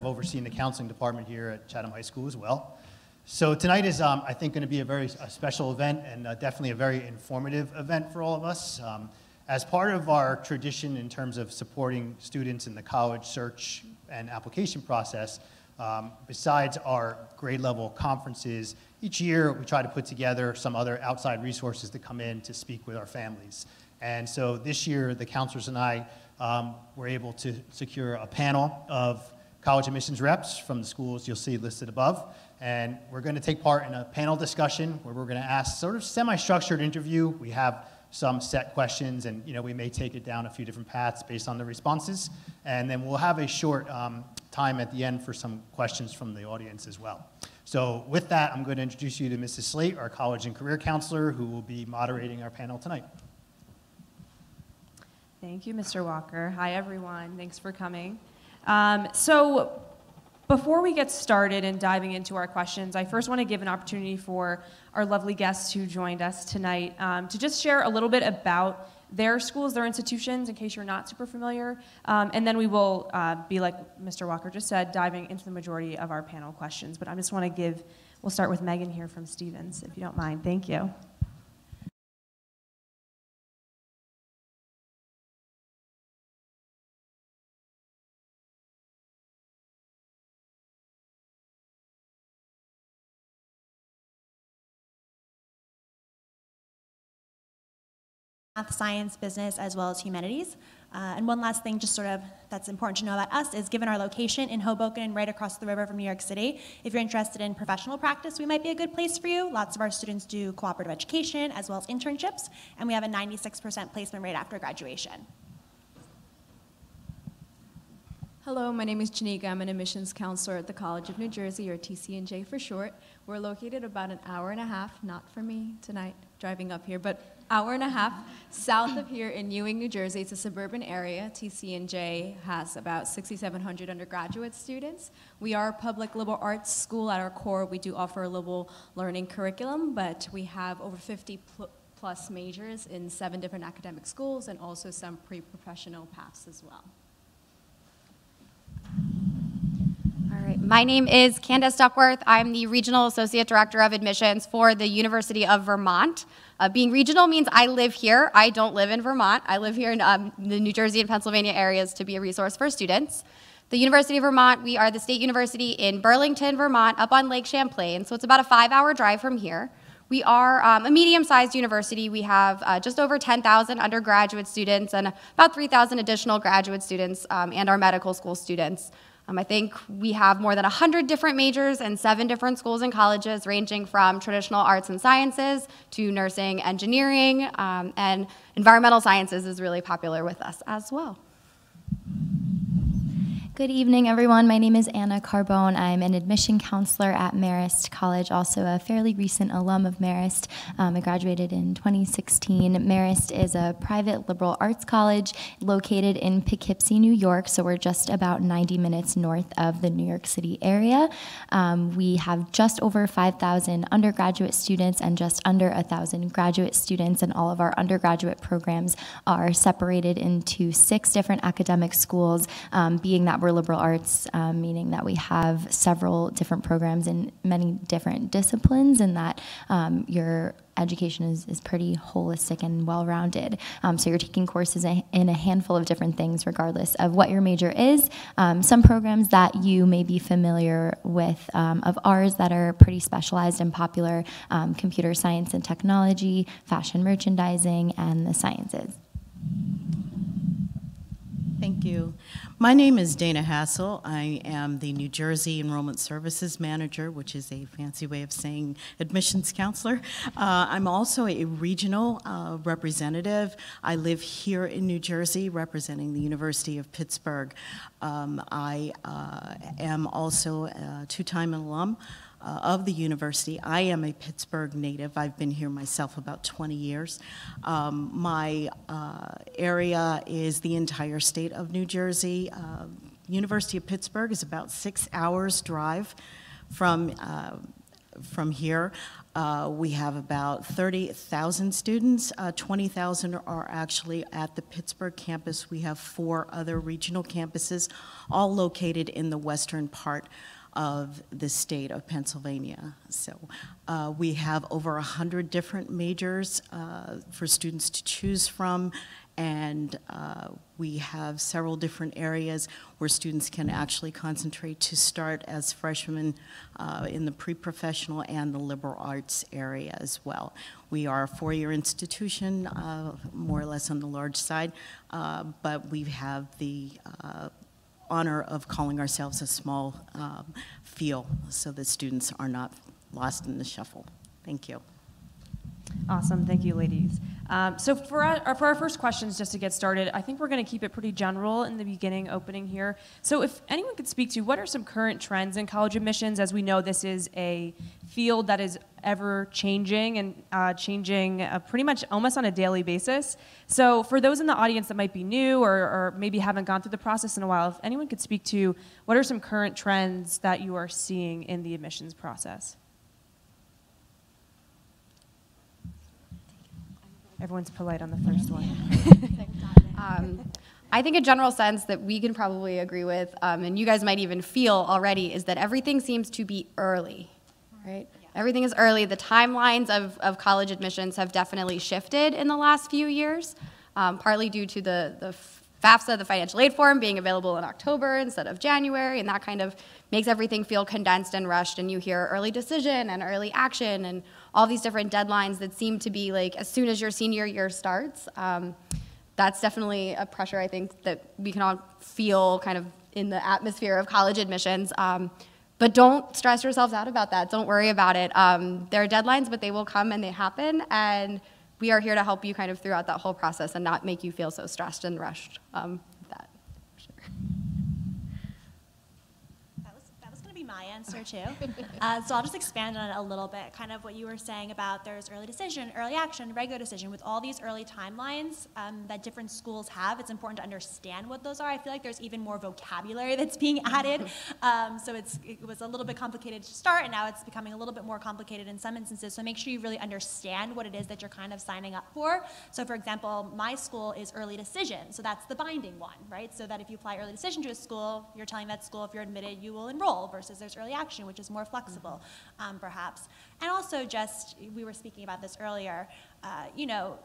overseeing the counseling department here at Chatham High School as well. So tonight is, I think, going to be a special event and definitely a very informative event for all of us. As part of our tradition in terms of supporting students in the college search and application process, besides our grade level conferences, each year we try to put together some other outside resources to come in to speak with our families. And so this year, the counselors and I were able to secure a panel of college admissions reps from the schools you'll see listed above. And we're going to take part in a panel discussion where we're going to ask sort of semi-structured interview. We have some set questions, and we may take it down a few different paths based on the responses. And then we'll have a short time at the end for some questions from the audience as well. So with that, I'm going to introduce you to Mrs. Slate, our college and career counselor, who will be moderating our panel tonight. Thank you, Mr. Walker. Hi, everyone. Thanks for coming. So before we get started and diving into our questions, I first want to give an opportunity for our lovely guests who joined us tonight to just share a little bit about their schools, their institutions, in case you're not super familiar. And then we will be, like Mr. Walker just said, diving into the majority of our panel questions. But I just want to we'll start with Megan here from Stevens, if you don't mind. Thank you. Math, science, business, as well as humanities. And one last thing just sort of that's important to know about us is given our location in Hoboken, right across the river from New York City, if you're interested in professional practice, we might be a good place for you. Lots of our students do cooperative education as well as internships, and we have a 96% placement rate after graduation. Hello, my name is Janika. I'm an admissions counselor at the College of New Jersey, or TCNJ for short. We're located about an hour and a half, not for me tonight, driving up here, but hour and a half south of here in Ewing, New Jersey. It's a suburban area. TCNJ has about 6,700 undergraduate students. We are a public liberal arts school at our core. We do offer a liberal learning curriculum, but we have over 50 plus majors in 7 different academic schools and also some pre-professional paths as well. All right, my name is Candace Duckworth. I'm the Regional Associate Director of Admissions for the University of Vermont. Being regional means I live here. I don't live in Vermont. I live here in the New Jersey and Pennsylvania areas to be a resource for students. The University of Vermont, we are the state university in Burlington, Vermont, up on Lake Champlain, so it's about a 5-hour drive from here. We are a medium-sized university. We have just over 10,000 undergraduate students and about 3,000 additional graduate students and our medical school students. I think we have more than 100 different majors and 7 different schools and colleges, ranging from traditional arts and sciences to nursing, engineering, and environmental sciences is really popular with us as well. Good evening, everyone. My name is Anna Carbone. I'm an admission counselor at Marist College, also a fairly recent alum of Marist. I graduated in 2016. Marist is a private liberal arts college located in Poughkeepsie, New York, so we're just about 90 minutes north of the New York City area. We have just over 5,000 undergraduate students and just under 1,000 graduate students, and all of our undergraduate programs are separated into 6 different academic schools, being that we're liberal arts, meaning that we have several different programs in many different disciplines, and that your education is pretty holistic and well-rounded. So you're taking courses in a handful of different things regardless of what your major is. Some programs that you may be familiar with of ours that are pretty specialized and popular: computer science and technology, fashion merchandising, and the sciences. Thank you. My name is Dana Hassel. I am the New Jersey Enrollment Services Manager, which is a fancy way of saying admissions counselor. I'm also a regional representative. I live here in New Jersey representing the University of Pittsburgh. I am also a 2-time alum of the university. I am a Pittsburgh native. I've been here myself about 20 years. My area is the entire state of New Jersey. University of Pittsburgh is about 6 hours drive from from here. We have about 30,000 students. 20,000 are actually at the Pittsburgh campus. We have 4 other regional campuses, all located in the western part of the state of Pennsylvania. So we have over 100 different majors for students to choose from, and we have several different areas where students can actually concentrate to start as freshmen in the pre-professional and the liberal arts area as well. We are a 4-year institution, more or less on the large side, but we have the honor of calling ourselves a small field so that students are not lost in the shuffle. Thank you. Awesome, thank you, ladies. So for our first questions, just to get started, I think we're going to keep it pretty general in the beginning, opening here. So if anyone could speak to what are some current trends in college admissions, as we know this is a field that is ever changing and changing pretty much almost on a daily basis. So for those in the audience that might be new or maybe haven't gone through the process in a while, if anyone could speak to what are some current trends that you are seeing in the admissions process? Everyone's polite on the first one. I think a general sense that we can probably agree with, and you guys might even feel already, is that everything seems to be early, right? Yeah. Everything is early. The timelines of college admissions have definitely shifted in the last few years, partly due to the FAFSA, the financial aid form, being available in October instead of January, and that kind of makes everything feel condensed and rushed, and you hear early decision and early action and all these different deadlines that seem to be like as soon as your senior year starts. That's definitely a pressure I think that we can all feel kind of in the atmosphere of college admissions. But don't stress yourselves out about that. Don't worry about it. There are deadlines, but they will come and they happen, and we are here to help you kind of throughout that whole process and not make you feel so stressed and rushed. That, for sure. That was going to be my answer too. So I'll just expand on it a little bit, kind of what you were saying about there's early decision, early action, regular decision. With all these early timelines that different schools have, it's important to understand what those are. I feel like there's even more vocabulary that's being added. So it was a little bit complicated to start, and now it's becoming a little bit more complicated in some instances. So make sure you really understand what it is that you're kind of signing up for. So for example, my school is early decision, so that's the binding one, right? So that if you apply early decision to a school, you're telling that school if you're admitted, you will enroll, versus there's early action, which is more flexible, perhaps. And also just, we were speaking about this earlier, you know,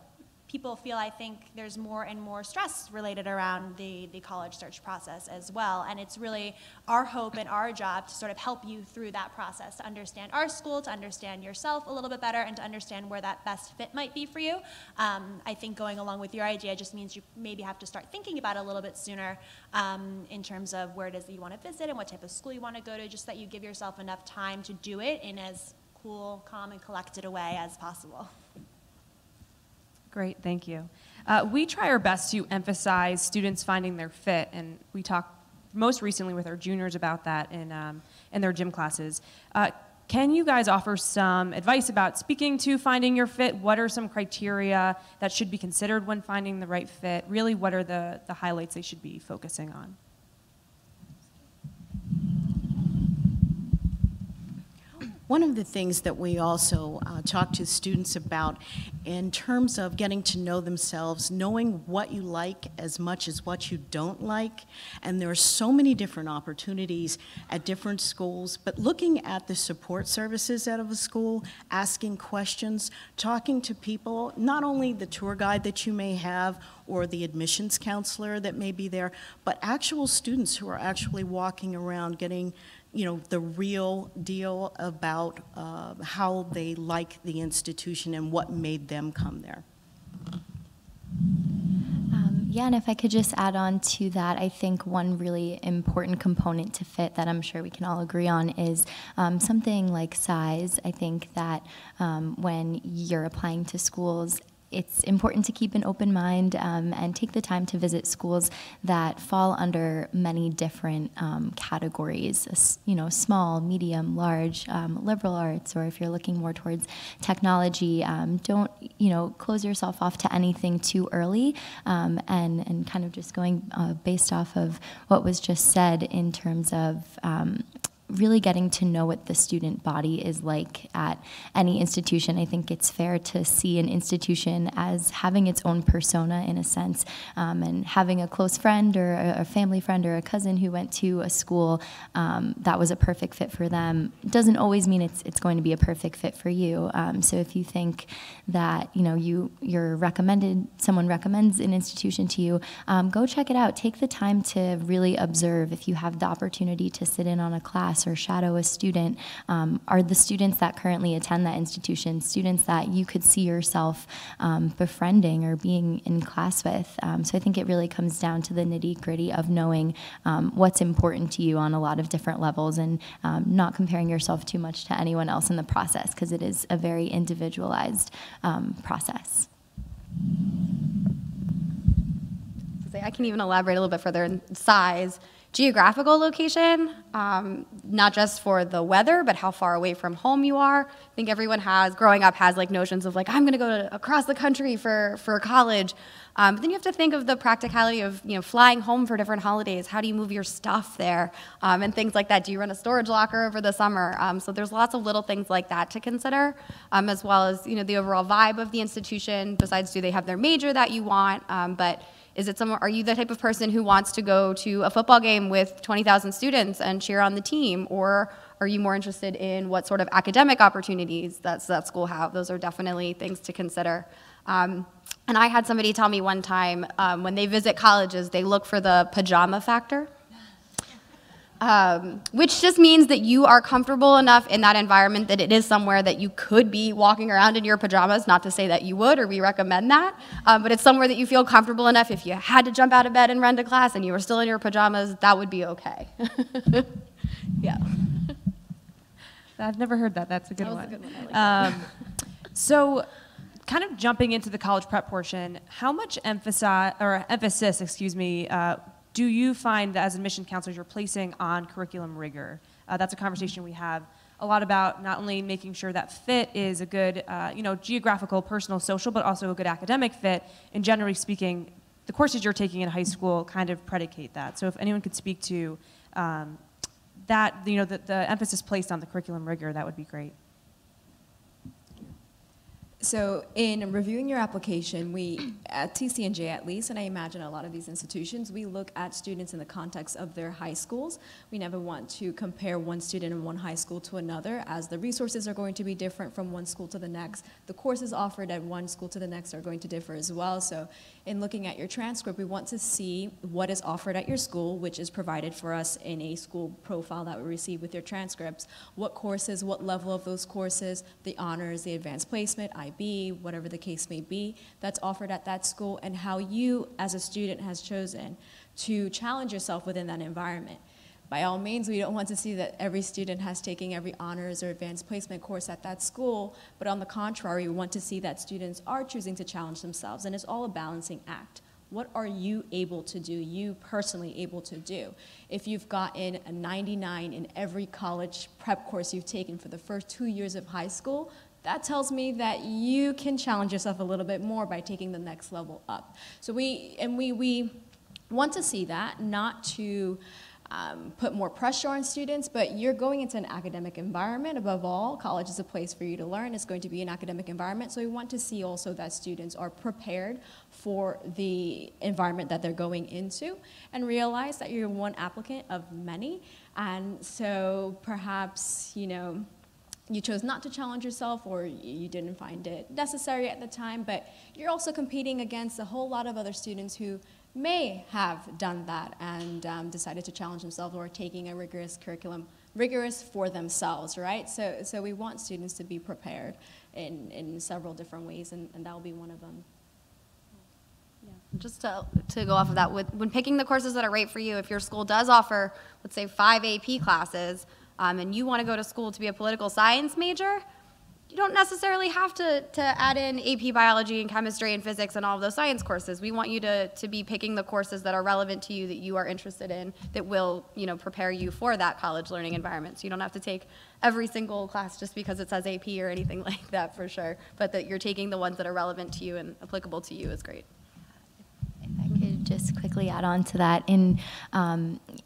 people feel, I think, there's more and more stress related around the college search process as well. And it's really our hope and our job to sort of help you through that process, to understand our school, to understand yourself a little bit better, and to understand where that best fit might be for you. I think going along with your idea just means you maybe have to start thinking about it a little bit sooner in terms of where it is that you want to visit and what type of school you want to go to, just that you give yourself enough time to do it in as cool, calm, and collected a way as possible. Great, thank you. We try our best to emphasize students finding their fit, and we talk most recently with our juniors about that in their gym classes. Can you guys offer some advice about speaking to finding your fit? What are some criteria that should be considered when finding the right fit? Really, what are the highlights they should be focusing on? One of the things that we also talk to students about in terms of getting to know themselves, knowing what you like as much as what you don't like, and there are so many different opportunities at different schools, but looking at the support services out of a school, asking questions, talking to people, not only the tour guide that you may have or the admissions counselor that may be there, but actual students who are actually walking around getting the real deal about how they like the institution and what made them come there. Yeah, and if I could just add on to that, I think one really important component to fit that I'm sure we can all agree on is something like size. I think that when you're applying to schools, it's important to keep an open mind and take the time to visit schools that fall under many different categories, small, medium, large, liberal arts, or if you're looking more towards technology, don't, close yourself off to anything too early, and kind of just going based off of what was just said in terms of really getting to know what the student body is like at any institution. I think it's fair to see an institution as having its own persona in a sense, and having a close friend or a family friend or a cousin who went to a school that was a perfect fit for them doesn't always mean it's going to be a perfect fit for you. So if you think that someone recommends an institution to you, go check it out. Take the time to really observe. If you have the opportunity to sit in on a class or shadow a student, are the students that currently attend that institution students that you could see yourself befriending or being in class with? So I think it really comes down to the nitty-gritty of knowing what's important to you on a lot of different levels, and not comparing yourself too much to anyone else in the process, because it is a very individualized process. I can even elaborate a little bit further in size. Geographical location, not just for the weather, but how far away from home you are. I think everyone growing up has like notions of like, I'm gonna go across the country for college. But then you have to think of the practicality of flying home for different holidays. How do you move your stuff there? And things like that. Do you rent a storage locker over the summer? So there's lots of little things like that to consider, as well as the overall vibe of the institution. Besides, do they have their major that you want? But are you the type of person who wants to go to a football game with 20,000 students and cheer on the team? Or are you more interested in what sort of academic opportunities that school have? Those are definitely things to consider. And I had somebody tell me one time, when they visit colleges, they look for the pajama factor. Which just means that you are comfortable enough in that environment that it is somewhere that you could be walking around in your pajamas. Not to say that you would, or we recommend that, but it's somewhere that you feel comfortable enough. If you had to jump out of bed and run to class and you were still in your pajamas, that would be okay. Yeah. I've never heard that. That's a good one. That was a good one. I like that. So, kind of jumping into the college prep portion, how much emphasis, do you find that as admission counselors you're placing on curriculum rigor? That's a conversation we have a lot about, not only making sure that fit is a good, geographical, personal, social, but also a good academic fit. And generally speaking, the courses you're taking in high school kind of predicate that. So if anyone could speak to that, the emphasis placed on the curriculum rigor, that would be great. So in reviewing your application, we, at TCNJ at least, and I imagine a lot of these institutions, we look at students in the context of their high schools. We never want to compare one student in one high school to another, as the resources are going to be different from one school to the next. The courses offered at one school to the next are going to differ as well. So in looking at your transcript, we want to see what is offered at your school, which is provided for us in a school profile that we receive with your transcripts. What courses, what level of those courses, the honors, the advanced placement, IB, whatever the case may be, that's offered at that school, and how you as a student has chosen to challenge yourself within that environment. By all means, we don't want to see that every student has taken every honors or advanced placement course at that school, but on the contrary, we want to see that students are choosing to challenge themselves, and it's all a balancing act. What are you able to do, you personally able to do? If you've gotten a 99 in every college prep course you've taken for the first 2 years of high school, that tells me that you can challenge yourself a little bit more by taking the next level up. So we want to see that, not to put more pressure on students, but you're going into an academic environment. Above all, college is a place for you to learn. It's going to be an academic environment, so we want to see also that students are prepared for the environment that they're going into, and realize that you're one applicant of many. And so perhaps, you chose not to challenge yourself, or you didn't find it necessary at the time, but you're also competing against a whole lot of other students who may have done that and decided to challenge themselves, or taking a rigorous curriculum, rigorous for themselves, right? So we want students to be prepared in several different ways, and that will be one of them. Yeah. Just to go off of that, when picking the courses that are right for you, if your school does offer, let's say, 5 AP classes, and you want to go to school to be a political science major, you don't necessarily have to add in AP biology and chemistry and physics and all of those science courses. We want you to be picking the courses that are relevant to you, that you are interested in, that will prepare you for that college learning environment. So you don't have to take every single class just because it says AP or anything like that, for sure, but that you're taking the ones that are relevant to you and applicable to you is great. If I could just quickly add on to that, in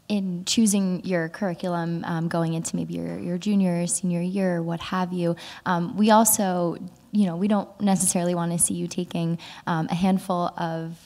in choosing your curriculum going into maybe your junior or senior year or what have you, we also, we don't necessarily want to see you taking a handful of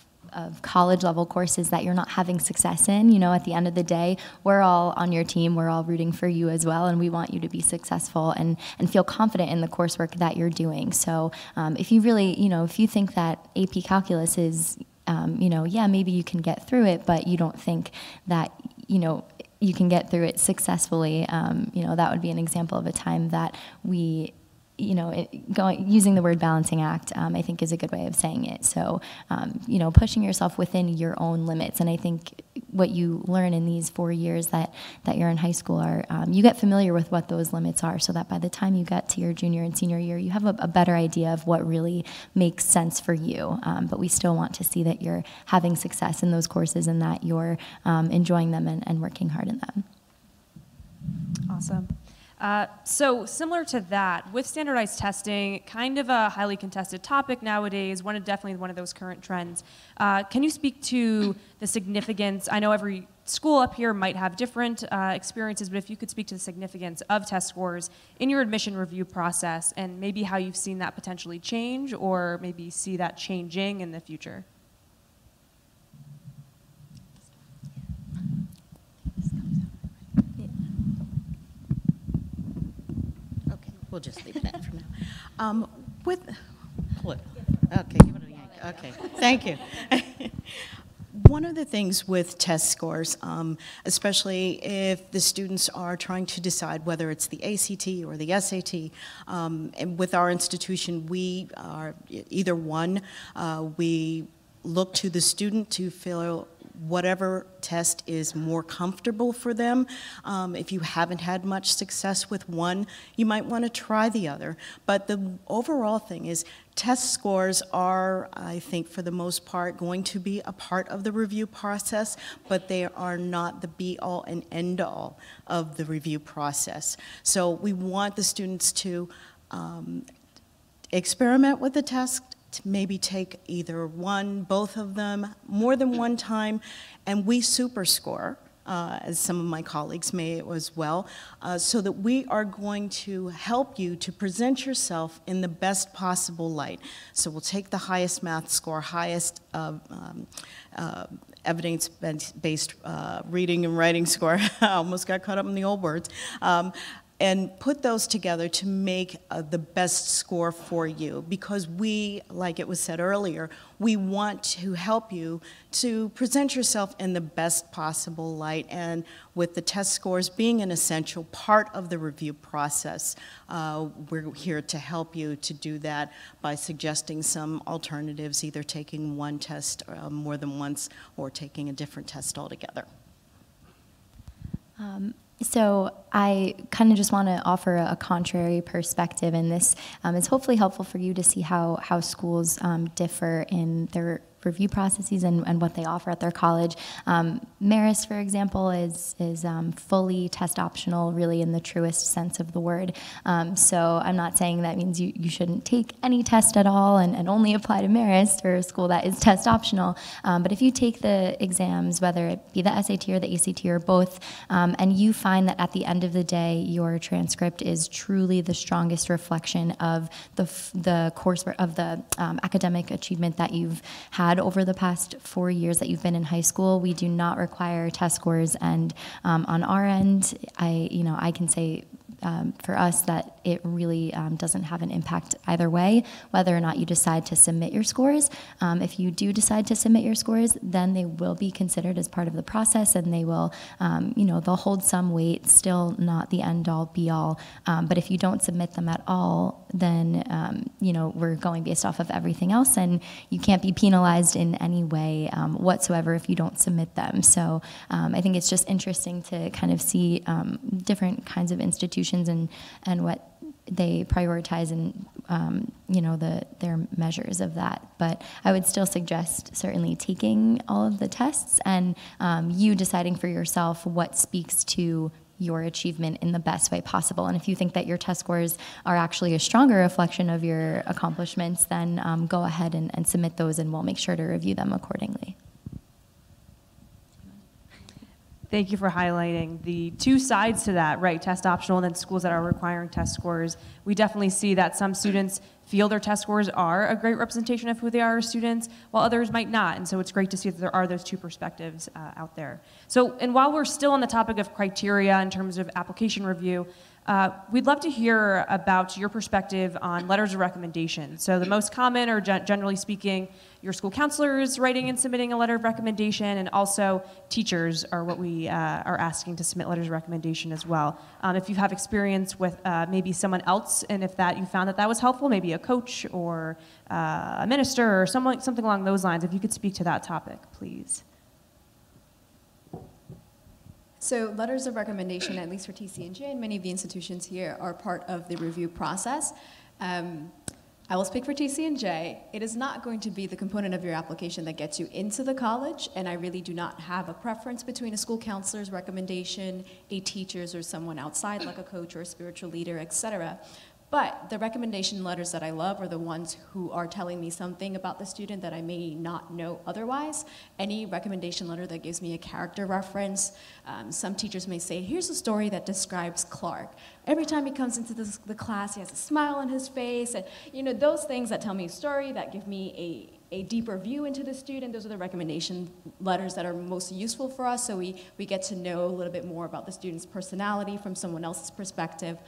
college level courses that you're not having success in. At the end of the day, we're all on your team, we're all rooting for you as well, and we want you to be successful and feel confident in the coursework that you're doing. So if you really, if you think that AP Calculus is, yeah, maybe you can get through it, but you don't think that, you can get through it successfully, that would be an example of a time that we, using the word balancing act, I think is a good way of saying it. So, pushing yourself within your own limits. And I think what you learn in these 4 years that you're in high school are, you get familiar with what those limits are so that by the time you get to your junior and senior year, you have a better idea of what really makes sense for you. But we still want to see that you're having success in those courses and that you're enjoying them and working hard in them. Awesome. So similar to that, with standardized testing, kind of a highly contested topic nowadays, definitely one of those current trends. Can you speak to the significance? I know every school up here might have different experiences, but if you could speak to the significance of test scores in your admission review process and maybe how you've seen that potentially change or maybe see that changing in the future. We'll just leave that for now. Okay, give it a yank. Okay, thank you. One of the things with test scores, especially if the students are trying to decide whether it's the ACT or the SAT, and with our institution, we are either one. We look to the student to fill whatever test is more comfortable for them. If you haven't had much success with one, you might want to try the other. But the overall thing is test scores are, I think, for the most part, going to be a part of the review process, but they are not the be-all and end-all of the review process. So we want the students to experiment with the test, to maybe take either one, both of them, more than one time, and we super score, as some of my colleagues may as well, so that we are going to help you to present yourself in the best possible light. So we'll take the highest math score, highest evidence-based reading and writing score. I almost got caught up in the old words. And put those together to make the best score for you, because we, like it was said earlier, we want to help you to present yourself in the best possible light, and with the test scores being an essential part of the review process, we're here to help you to do that by suggesting some alternatives, either taking one test more than once or taking a different test altogether. So I kind of just want to offer a contrary perspective, and this is hopefully helpful for you to see how schools differ in their review processes and what they offer at their college. Marist, for example, is fully test optional, really in the truest sense of the word. So I'm not saying that means you shouldn't take any test at all and only apply to Marist or a school that is test optional. But if you take the exams, whether it be the SAT or the ACT or both, and you find that at the end of the day your transcript is truly the strongest reflection of the coursework, of the academic achievement that you've had over the past 4 years that you've been in high school, we do not require test scores. And on our end, I can say for us that it really doesn't have an impact either way, whether or not you decide to submit your scores. If you do decide to submit your scores, then they will be considered as part of the process, and they will, they'll hold some weight, still not the end-all, be-all. But if you don't submit them at all, then, we're going based off of everything else, and you can't be penalized in any way whatsoever if you don't submit them. So I think it's just interesting to kind of see different kinds of institutions and what they prioritize and their measures of that. But I would still suggest certainly taking all of the tests and you deciding for yourself what speaks to your achievement in the best way possible. And if you think that your test scores are actually a stronger reflection of your accomplishments, then go ahead and submit those, and we'll make sure to review them accordingly. Thank you for highlighting the two sides to that, right? Test optional and then schools that are requiring test scores. We definitely see that some students feel their test scores are a great representation of who they are as students, while others might not. And so it's great to see that there are those two perspectives out there. So, and while we're still on the topic of criteria in terms of application review, we'd love to hear about your perspective on letters of recommendation. So the most common, or generally speaking, your school counselors writing and submitting a letter of recommendation, and also teachers are what we are asking to submit letters of recommendation as well. If you have experience with maybe someone else, and if that you found that was helpful, maybe a coach or a minister or something along those lines, if you could speak to that topic, please. So letters of recommendation, at least for TCNJ and many of the institutions here, are part of the review process. I will speak for TCNJ. It is not going to be the component of your application that gets you into the college, and I really do not have a preference between a school counselor's recommendation, a teacher's, or someone outside like a coach or a spiritual leader, etc. But the recommendation letters that I love are the ones who are telling me something about the student that I may not know otherwise. Any recommendation letter that gives me a character reference. Some teachers may say, here's a story that describes Clark. Every time he comes into the class, he has a smile on his face. And those things that tell me a story, that give me a deeper view into the student, those are the recommendation letters that are most useful for us, so we get to know a little bit more about the student's personality from someone else's perspective.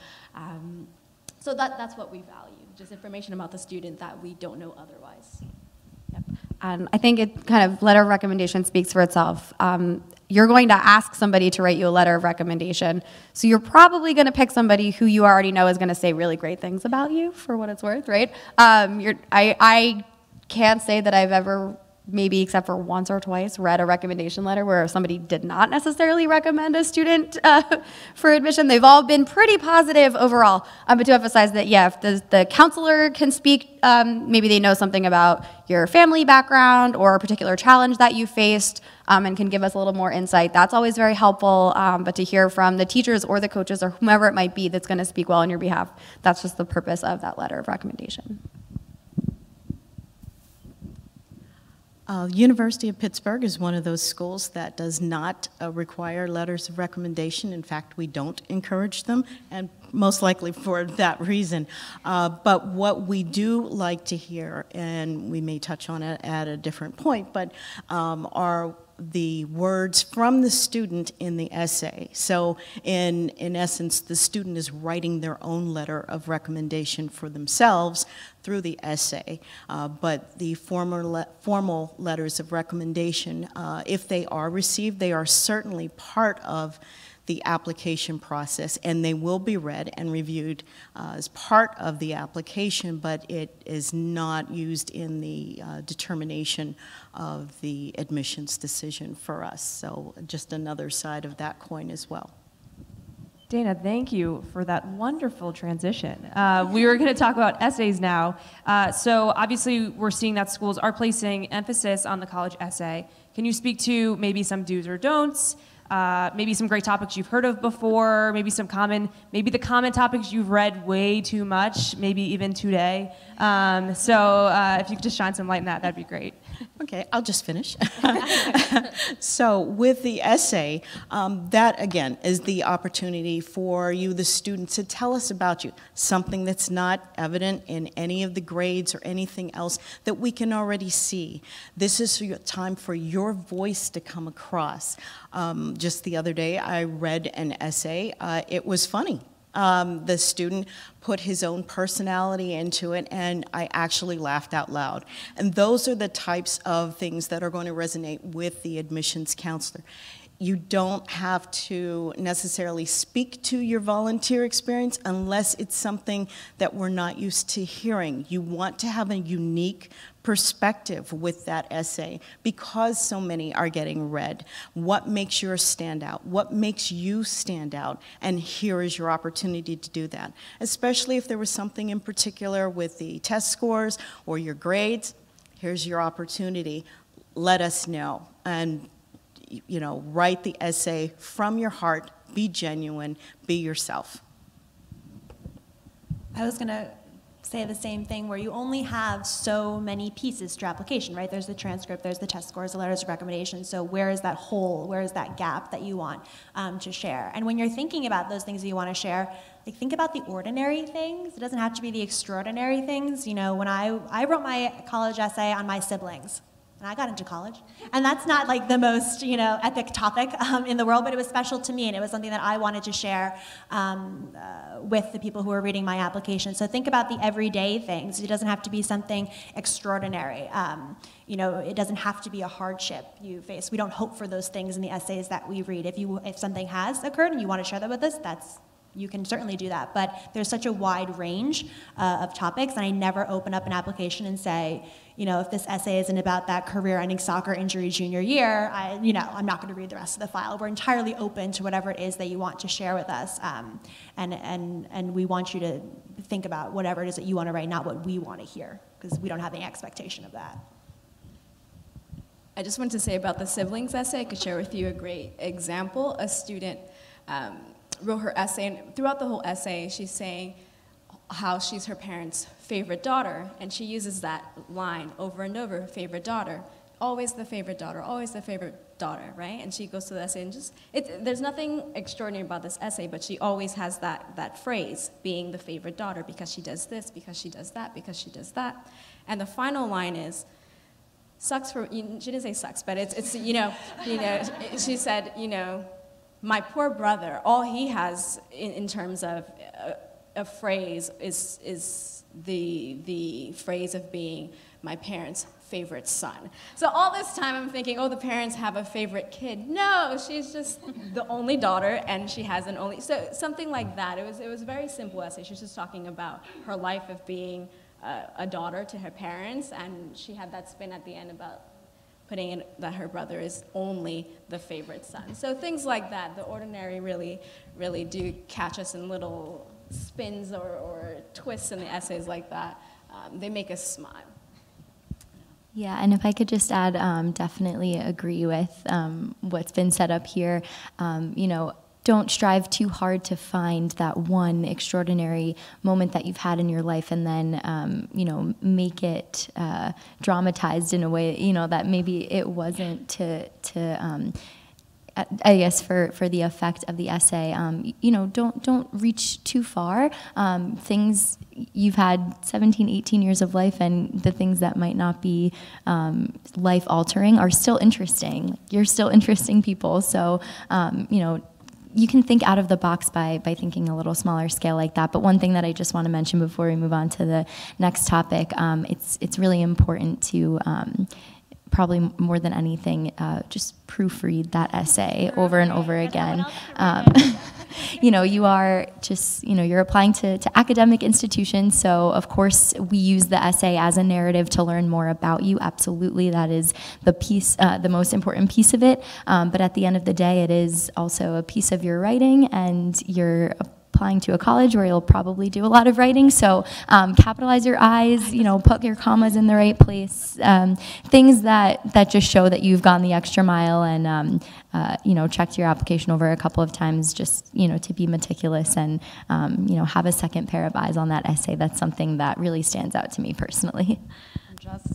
So that's what we value, just information about the student that we don't know otherwise. Yep. And I think it kind of, letter of recommendation speaks for itself. You're going to ask somebody to write you a letter of recommendation, so you're probably going to pick somebody who you already know is going to say really great things about you, for what it's worth, right? I can't say that I've ever, maybe except for once or twice, read a recommendation letter where somebody did not necessarily recommend a student for admission. They've all been pretty positive overall. But to emphasize that, yeah, if the counselor can speak, maybe they know something about your family background or a particular challenge that you faced, and can give us a little more insight, that's always very helpful. But to hear from the teachers or the coaches or whomever it might be that's going to speak well on your behalf, that's just the purpose of that letter of recommendation. University of Pittsburgh is one of those schools that does not require letters of recommendation. In fact, we don't encourage them, and most likely for that reason. But what we do like to hear, and we may touch on it at a different point, but are the words from the student in the essay. So in essence, the student is writing their own letter of recommendation for themselves through the essay. But the formal letters of recommendation, if they are received, they are certainly part of the application process, and they will be read and reviewed as part of the application, but it is not used in the determination of the admissions decision for us. So just another side of that coin as well. Dana, thank you for that wonderful transition. We were going to talk about essays now. So obviously we're seeing that schools are placing emphasis on the college essay. Can you speak to maybe some do's or don'ts? Maybe some great topics you've heard of before, maybe the common topics you've read way too much, maybe even today. If you could just shine some light on that, that'd be great. Okay, I'll just finish. So with the essay, that again is the opportunity for you, the student, to tell us about you, something that's not evident in any of the grades or anything else that we can already see. This is your time for your voice to come across. Just the other day, I read an essay. It was funny. The student put his own personality into it, and I actually laughed out loud. And those are the types of things that are going to resonate with the admissions counselor. You don't have to necessarily speak to your volunteer experience unless it's something that we're not used to hearing. You want to have a unique perspective with that essay because so many are getting read. What makes yours stand out? What makes you stand out? And here is your opportunity to do that. Especially if there was something in particular with the test scores or your grades, here's your opportunity. Let us know. And write the essay from your heart, be genuine, be yourself. I was going to say the same thing, where you only have so many pieces to your application, right? There's the transcript, there's the test scores, the letters of recommendation. So where is that hole, where is that gap that you want to share? And when you're thinking about those things that you want to share, like, think about the ordinary things. It doesn't have to be the extraordinary things. You know, when I wrote my college essay on my siblings, and I got into college, and that's not like the most, you know, epic topic in the world, but it was special to me, and it was something that I wanted to share with the people who were reading my application. So think about the everyday things. It doesn't have to be something extraordinary. You know, it doesn't have to be a hardship you face. We don't hope for those things in the essays that we read. If something has occurred and you want to share that with us, you can certainly do that, but there's such a wide range of topics, and I never open up an application and say, you know, if this essay isn't about that career-ending soccer injury junior year, I'm not going to read the rest of the file. We're entirely open to whatever it is that you want to share with us, and we want you to think about whatever it is that you want to write, not what we want to hear, because we don't have any expectation of that. I just wanted to say about the siblings essay, I could share with you a great example. A student wrote her essay, and throughout the whole essay, she's saying how she's her parents' favorite daughter, and she uses that line over and over, favorite daughter, always the favorite daughter, always the favorite daughter, right? And she goes to the essay and there's nothing extraordinary about this essay, but she always has that phrase, being the favorite daughter, because she does this, because she does that, because she does that. And the final line is, sucks for, she didn't say sucks, but it's she said, my poor brother, all he has in terms of a phrase is the phrase of being my parents' favorite son. So all this time I'm thinking, oh, the parents have a favorite kid. No, she's just the only daughter, and she has an only, so something like that. It was a very simple essay. She was just talking about her life of being a daughter to her parents, and she had that spin at the end about putting in that her brother is only the favorite son. So things like that, the ordinary really, really do catch us in little spins or twists in the essays like that. They make us smile. Yeah, and if I could just add, definitely agree with what's been set up here. Don't strive too hard to find that one extraordinary moment that you've had in your life, and then, make it dramatized in a way, that maybe it wasn't I guess for the effect of the essay. Don't reach too far. Things, you've had 17, 18 years of life, and the things that might not be life-altering are still interesting. You're still interesting people, so, you can think out of the box by thinking a little smaller scale like that. But one thing that I just want to mention before we move on to the next topic, it's really important to probably more than anything, just proofread that essay over and over again. You are just, you're applying to academic institutions, so of course we use the essay as a narrative to learn more about you. Absolutely, that is the most important piece of it. But at the end of the day, it is also a piece of your writing, and you're applying to a college where you'll probably do a lot of writing, so capitalize your I's, put your commas in the right place, things that just show that you've gone the extra mile, and checked your application over a couple of times, just to be meticulous, and have a second pair of eyes on that essay. That's something that really stands out to me personally.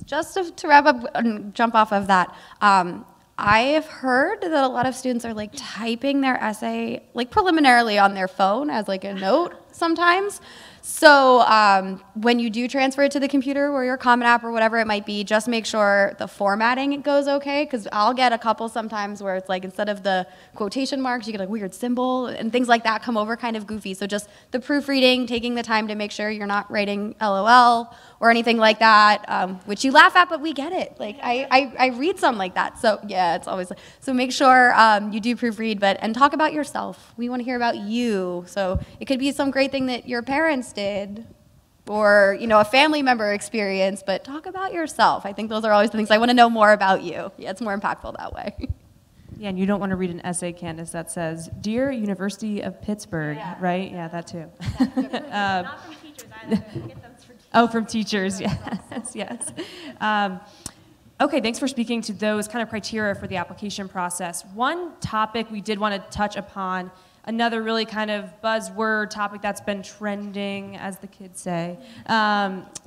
Just to wrap up and jump off of that, I have heard that a lot of students are typing their essay preliminarily on their phone as a note sometimes. So when you do transfer it to the computer or your Common App or whatever it might be, just make sure the formatting goes okay, because I'll get a couple sometimes where it's instead of the quotation marks, you get a weird symbol and things like that come over kind of goofy. So just the proofreading, taking the time to make sure you're not writing LOL or anything like that, which you laugh at, but we get it. I read some like that. So yeah, it's always, so make sure you do proofread, and talk about yourself. We want to hear about you. So it could be some great thing that your parents did, or a family member experience, but talk about yourself. I think those are always the things I want to know more about you. Yeah, it's more impactful that way. Yeah, and you don't want to read an essay, Candace, that says, "Dear University of Pittsburgh," yeah. Right? Yeah, that too. Not from teachers either. Get them for teachers. Oh, from teachers, yes. Okay, thanks for speaking to those kind of criteria for the application process. One topic we did want to touch upon another really kind of buzzword topic that's been trending, as the kids say,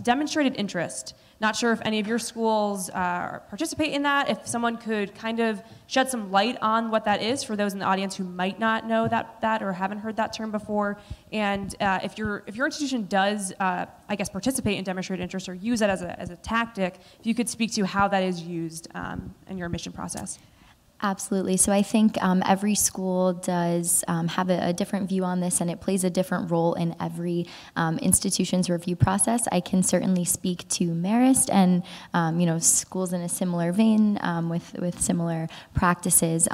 demonstrated interest. Not sure if any of your schools participate in that, if someone could kind of shed some light on what that is for those in the audience who might not know that or haven't heard that term before, and if your institution does, I guess, participate in demonstrated interest or use that as a tactic, if you could speak to how that is used in your admission process. Absolutely. So I think every school does have a different view on this, and it plays a different role in every institution's review process. I can certainly speak to Marist and schools in a similar vein with similar practices.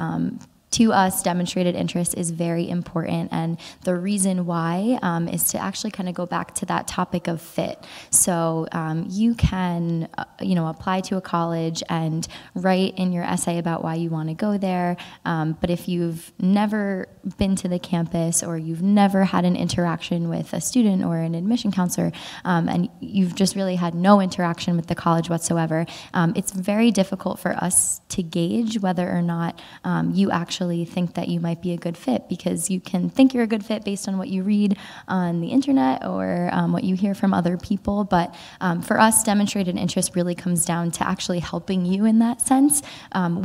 To us, demonstrated interest is very important, and the reason why is to actually kind of go back to that topic of fit. So you can, apply to a college and write in your essay about why you want to go there, but if you've never been to the campus or you've never had an interaction with a student or an admission counselor, and you've just really had no interaction with the college whatsoever, it's very difficult for us to gauge whether or not you actually think that you might be a good fit, because you can think you're a good fit based on what you read on the internet or what you hear from other people. But for us, demonstrated interest really comes down to actually helping you in that sense.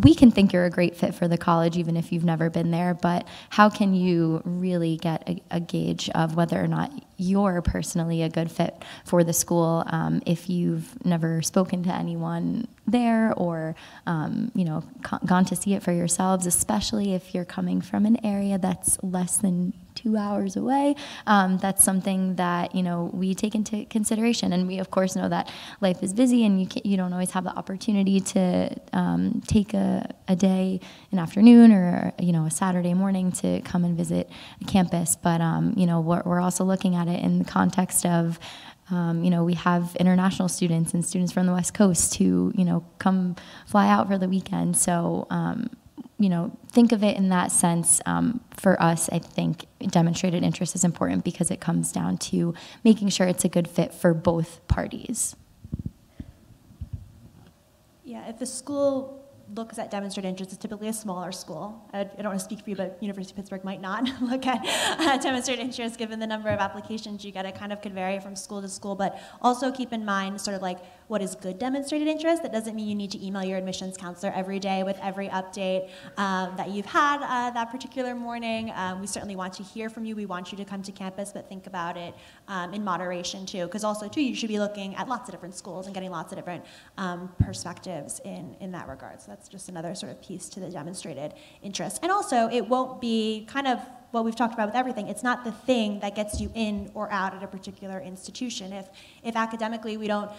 We can think you're a great fit for the college even if you've never been there, but how can you really get a gauge of whether or not you're personally a good fit for the school if you've never spoken to anyone there or gone to see it for yourselves, especially if you're coming from an area that's less than 2 hours away. That's something that we take into consideration, and we of course know that life is busy and you don't always have the opportunity to take a day, an afternoon, or a Saturday morning to come and visit a campus. But we're also looking at it in the context of we have international students and students from the West Coast who come fly out for the weekend. So think of it in that sense. For us, I think demonstrated interest is important because it comes down to making sure it's a good fit for both parties. Yeah, if the school looks at demonstrated interest, it's typically a smaller school. I don't want to speak for you, but University of Pittsburgh might not look at demonstrated interest given the number of applications you get. It kind of could vary from school to school, but also keep in mind sort of like what is good demonstrated interest. That doesn't mean you need to email your admissions counselor every day with every update that you've had that particular morning. We certainly want to hear from you. We want you to come to campus, but think about it in moderation too, because also too, you should be looking at lots of different schools and getting lots of different perspectives in that regard. So that's just another sort of piece to the demonstrated interest. And also, it won't be kind of what we've talked about with everything. It's not the thing that gets you in or out at a particular institution. If academically we don't,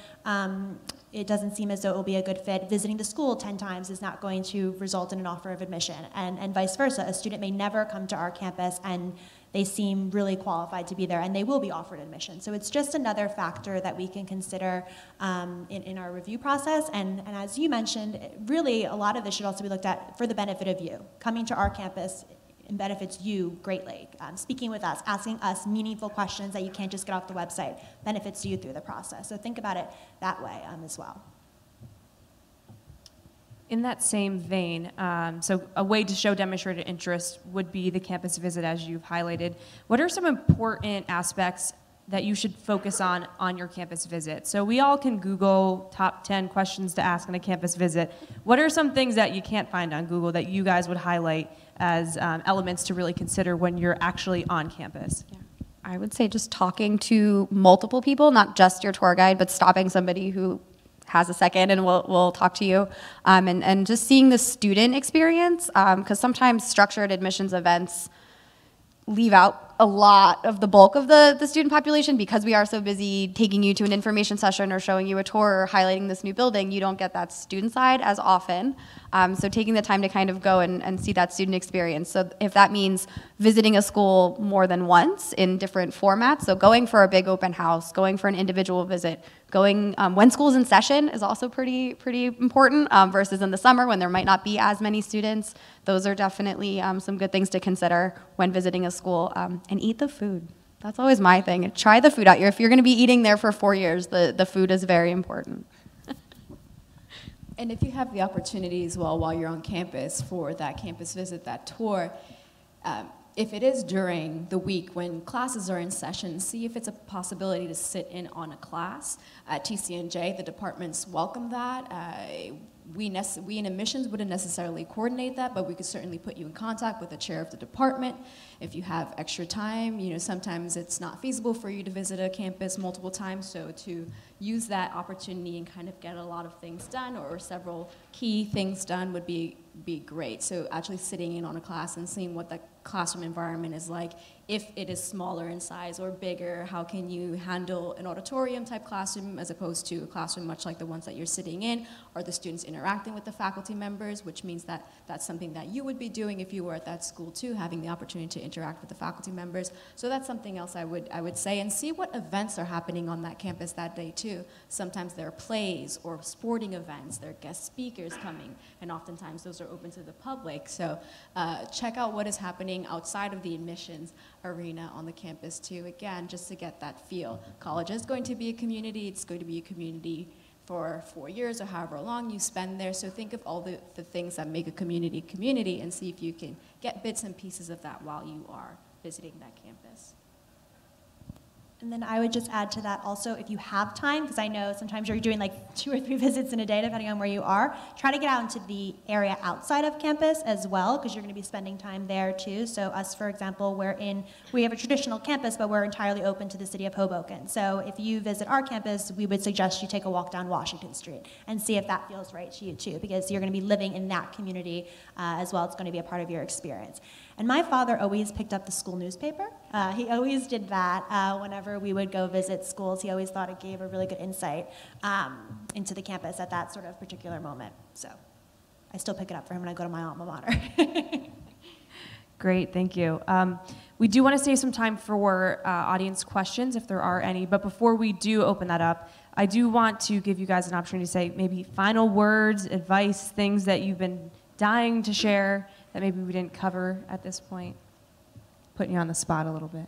it doesn't seem as though it will be a good fit, visiting the school 10 times is not going to result in an offer of admission, and vice versa. A student may never come to our campus and they seem really qualified to be there, and they will be offered admission. So it's just another factor that we can consider in our review process. And as you mentioned, really a lot of this should also be looked at for the benefit of you. Coming to our campus benefits you greatly. Speaking with us, asking us meaningful questions that you can't just get off the website, benefits you through the process. So think about it that way as well. In that same vein, so a way to show demonstrated interest would be the campus visit, as you've highlighted. What are some important aspects that you should focus on your campus visit? So we all can Google top 10 questions to ask on a campus visit. What are some things that you can't find on Google that you guys would highlight as elements to really consider when you're actually on campus? Yeah. I would say just talking to multiple people, not just your tour guide, but stopping somebody who has a second and we'll talk to you, and just seeing the student experience, because sometimes structured admissions events leave out a lot of the bulk of the student population because we are so busy taking you to an information session or showing you a tour or highlighting this new building. You don't get that student side as often. So taking the time to kind of go and see that student experience. So if that means visiting a school more than once in different formats, so going for a big open house, going for an individual visit, going when school's in session is also pretty important versus in the summer when there might not be as many students. Those are definitely some good things to consider when visiting a school. And eat the food. That's always my thing. Try the food out here. If you're going to be eating there for 4 years, the food is very important. And if you have the opportunity as well while you're on campus for that campus visit, that tour, if it is during the week when classes are in session, see if it's a possibility to sit in on a class. At TCNJ, the departments welcome that. We in admissions wouldn't necessarily coordinate that, but we could certainly put you in contact with the chair of the department. If you have extra time, sometimes it's not feasible for you to visit a campus multiple times, so to use that opportunity and kind of get a lot of things done or several key things done would be great. So actually sitting in on a class and seeing what the classroom environment is like. If it is smaller in size or bigger, how can you handle an auditorium type classroom as opposed to a classroom much like the ones that you're sitting in? Are the students interacting with the faculty members, which means that that's something that you would be doing if you were at that school too, having the opportunity to interact with the faculty members. So that's something else I would say, and see what events are happening on that campus that day too. Sometimes there are plays or sporting events, there are guest speakers coming, and oftentimes those are open to the public. So check out what is happening outside of the admissions arena on the campus too, again, just to get that feel. College is going to be a community. It's going to be a community for 4 years or however long you spend there. So think of all the things that make a community and see if you can get bits and pieces of that while you are visiting that campus. And then I would just add to that also, if you have time, because I know sometimes you're doing like 2 or 3 visits in a day, depending on where you are, try to get out into the area outside of campus as well, because you're going to be spending time there too. So us, for example, we have a traditional campus, but we're entirely open to the city of Hoboken. So if you visit our campus, we would suggest you take a walk down Washington Street and see if that feels right to you too, because you're going to be living in that community as well. It's going to be a part of your experience. And my father always picked up the school newspaper. He always did that whenever we would go visit schools. He always thought it gave a really good insight into the campus at that sort of particular moment. So I still pick it up for him when I go to my alma mater. Great, thank you. We do want to save some time for audience questions, if there are any, but before we do open that up, I do want to give you guys an opportunity to say maybe final words, advice, things that you've been dying to share that maybe we didn't cover at this point. Putting you on the spot a little bit.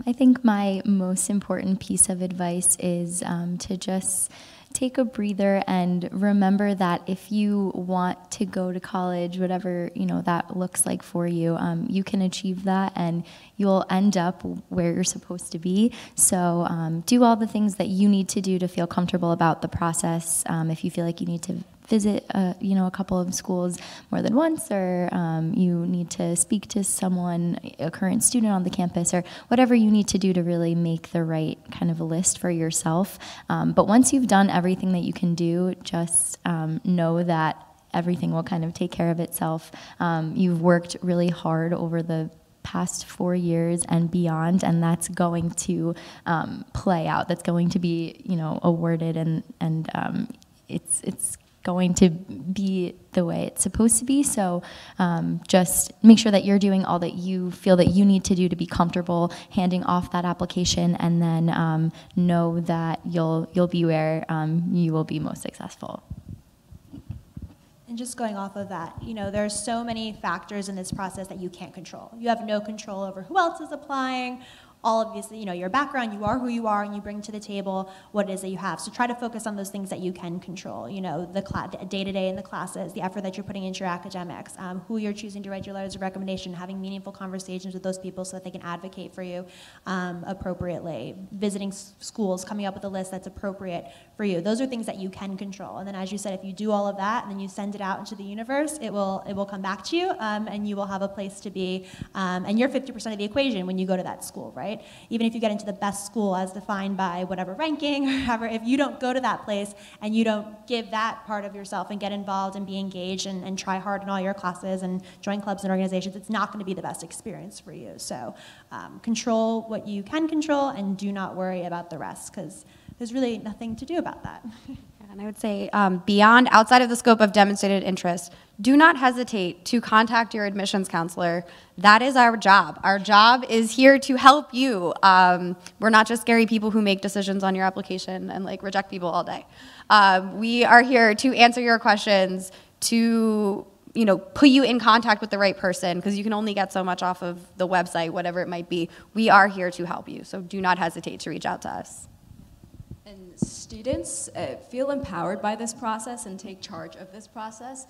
I think my most important piece of advice is to just take a breather and remember that if you want to go to college, whatever that looks like for you, you can achieve that and you'll end up where you're supposed to be. So do all the things that you need to do to feel comfortable about the process. If you feel like you need to visit a couple of schools more than once, or you need to speak to someone, a current student on the campus, or whatever you need to do to really make the right kind of a list for yourself. But once you've done everything that you can do, just know that everything will kind of take care of itself. You've worked really hard over the past 4 years and beyond, and that's going to play out. That's going to be awarded, and it's going to be the way it's supposed to be. So just make sure that you're doing all that you feel that you need to do to be comfortable handing off that application, and then know that you'll be where you will be most successful. And just going off of that, there are so many factors in this process that you can't control. You have no control over who else is applying, all of this, your background, you are who you are, and you bring to the table what it is that you have. So try to focus on those things that you can control, the day-to-day in the classes, the effort that you're putting into your academics, who you're choosing to write your letters of recommendation, having meaningful conversations with those people so that they can advocate for you appropriately, visiting schools, coming up with a list that's appropriate for you. Those are things that you can control. And then, as you said, if you do all of that and then you send it out into the universe, it will come back to you, and you will have a place to be, and you're 50% of the equation when you go to that school, right? Even if you get into the best school as defined by whatever ranking or whatever, if you don't go to that place and you don't give that part of yourself and get involved and be engaged and try hard in all your classes and join clubs and organizations, it's not going to be the best experience for you. So control what you can control and do not worry about the rest, because there's really nothing to do about that. And I would say outside of the scope of demonstrated interest, do not hesitate to contact your admissions counselor. That is our job. Our job is here to help you. We're not just scary people who make decisions on your application and reject people all day. We are here to answer your questions, to put you in contact with the right person, because you can only get so much off of the website, whatever it might be. We are here to help you, so do not hesitate to reach out to us. And students, feel empowered by this process and take charge of this process.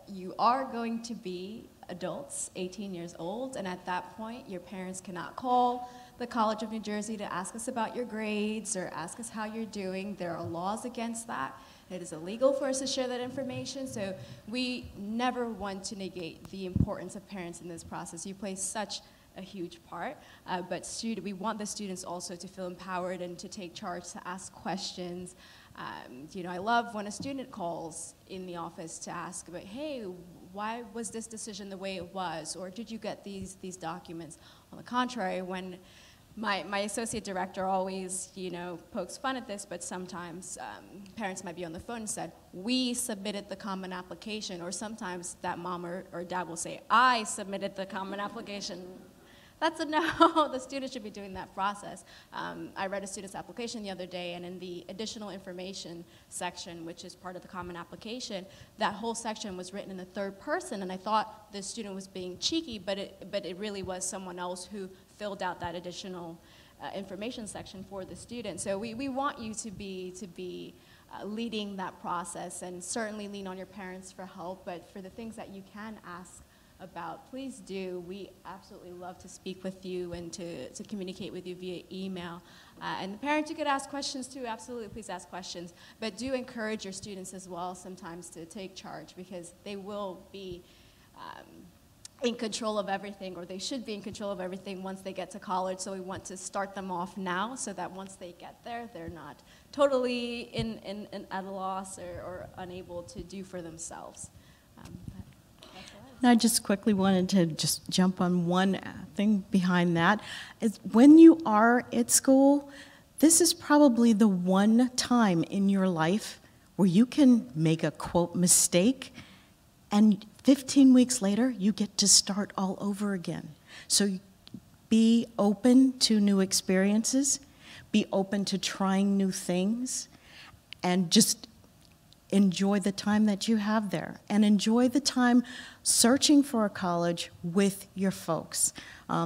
You are going to be adults, 18 years old, and at that point, your parents cannot call the College of New Jersey to ask us about your grades or ask us how you're doing. There are laws against that. It is illegal for us to share that information, so we never want to negate the importance of parents in this process. You play such a huge part, but we want the students also to feel empowered and to take charge, to ask questions. You know, I love when a student calls in the office to ask about, hey, why was this decision the way it was, or did you get these documents? On the contrary, when my associate director always, you know, pokes fun at this, but sometimes parents might be on the phone and said, we submitted the common application, or sometimes that mom or dad will say, I submitted the common application. That's a no. The student should be doing that process. I read a student's application the other day, and in the additional information section, which is part of the common application, that whole section was written in the third person, and I thought the student was being cheeky, but it really was someone else who filled out that additional information section for the student. So we want you to be leading that process, and certainly lean on your parents for help, but for the things that you can ask about, please do. We absolutely love to speak with you and to communicate with you via email. And the parents, you could ask questions too, absolutely, please ask questions. But do encourage your students as well sometimes to take charge, because they will be in control of everything, or they should be in control of everything once they get to college. So we want to start them off now so that once they get there, they're not totally at a loss or unable to do for themselves. And I just quickly wanted to just jump on one thing behind that. Is when you are at school, this is probably the one time in your life where you can make a, quote, mistake, and 15 weeks later, you get to start all over again. So be open to new experiences, be open to trying new things, and just enjoy the time that you have there, and enjoy the time searching for a college with your folks.